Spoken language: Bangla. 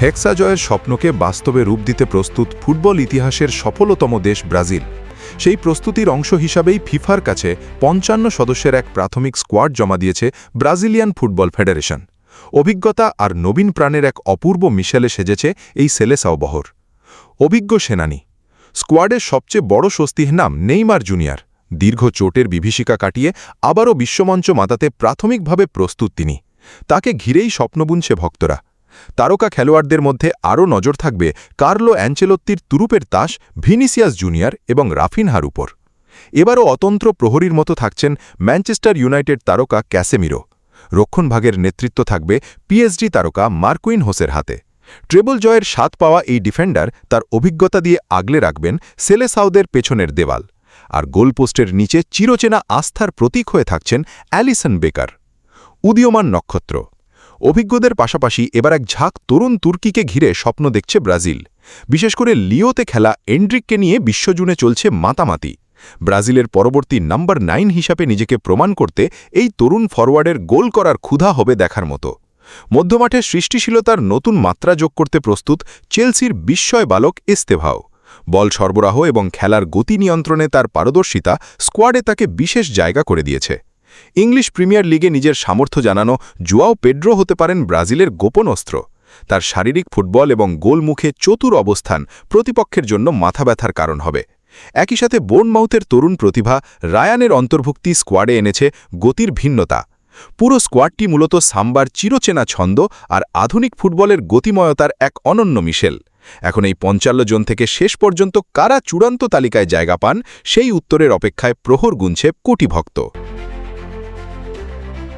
হেক্সা জয়ের স্বপ্নকে বাস্তবে রূপ দিতে প্রস্তুত ফুটবল ইতিহাসের সফলতম দেশ ব্রাজিল। সেই প্রস্তুতির অংশ হিসাবেই ফিফার কাছে ৫৫ সদস্যের এক প্রাথমিক স্কোয়াড জমা দিয়েছে ব্রাজিলিয়ান ফুটবল ফেডারেশন। অভিজ্ঞতা আর নবীন প্রাণের এক অপূর্ব মিশেলে সেজেছে এই সেলেসাও বহর। অভিজ্ঞ সেনানী স্কোয়াডের সবচেয়ে বড় স্বস্তির নাম নেইমার জুনিয়র। দীর্ঘ চোটের বিভীষিকা কাটিয়ে আবারও বিশ্বমঞ্চ মাতাতে প্রাথমিকভাবে প্রস্তুত তিনি। তাকে ঘিরেই স্বপ্ন বুনছে ভক্তরা। তারকা খেলোয়াড়দের মধ্যে আরও নজর থাকবে কার্লো অ্যাঞ্চেলোত্তির তুরুপের তাস ভিনিসিয়াস জুনিয়র এবং রাফিনহার উপর। এবারও অতন্ত্র প্রহরীর মতো থাকছেন ম্যানচেস্টার ইউনাইটেড তারকা ক্যাসেমিরো। রক্ষণভাগের নেতৃত্ব থাকবে পিএসজি তারকা মার্কুইন হোসের হাতে। ট্রেবল জয়ের স্বাদ পাওয়া এই ডিফেন্ডার তার অভিজ্ঞতা দিয়ে আগলে রাখবেন সেলেসাওদের পেছনের দেওয়াল। আর গোলপোস্টের নিচে চিরচেনা আস্থার প্রতীক হয়ে থাকছেন অ্যালিসন বেকার। উদীয়মান নক্ষত্র অভিজ্ঞদের পাশাপাশি এবার এক ঝাঁক তরুণ তুর্কিকে ঘিরে স্বপ্ন দেখছে ব্রাজিল। বিশেষ করে লিওতে খেলা এন্ড্রিককে নিয়ে বিশ্বজুড়ে চলছে মাতামাতি। ব্রাজিলের পরবর্তী নাম্বার 9 হিসাবে নিজেকে প্রমাণ করতে এই তরুণ ফরওয়ার্ডের গোল করার ক্ষুধা হবে দেখার মতো। মধ্যমাঠে সৃষ্টিশীলতার নতুন মাত্রা যোগ করতে প্রস্তুত চেলসির বিস্ময় বালক এস্তেভাও। বল সরবরাহ এবং খেলার গতি নিয়ন্ত্রণে তার পারদর্শিতা স্কোয়াডে তাকে বিশেষ জায়গা করে দিয়েছে। ইংলিশ প্রিমিয়ার লিগে নিজের সামর্থ্য জানানো জুয়াও পেড্রো হতে পারেন ব্রাজিলের গোপন অস্ত্র। তার শারীরিক ফুটবল এবং গোলমুখে চতুর অবস্থান প্রতিপক্ষের জন্য মাথা ব্যথার কারণ হবে। একই সাথে বোর্নমাউথের তরুণ প্রতিভা রায়ানের অন্তর্ভুক্তি স্কোয়াডে এনেছে গতির ভিন্নতা। পুরো স্কোয়াডটি মূলত সাম্বার চিরচেনা ছন্দ আর আধুনিক ফুটবলের গতিময়তার এক অনন্য মিশেল। এখন এই ৫৫ জন থেকে শেষ পর্যন্ত কারা চূড়ান্ত তালিকায় জায়গা পান সেই উত্তরের অপেক্ষায় প্রহর গুনছে কোটি ভক্ত।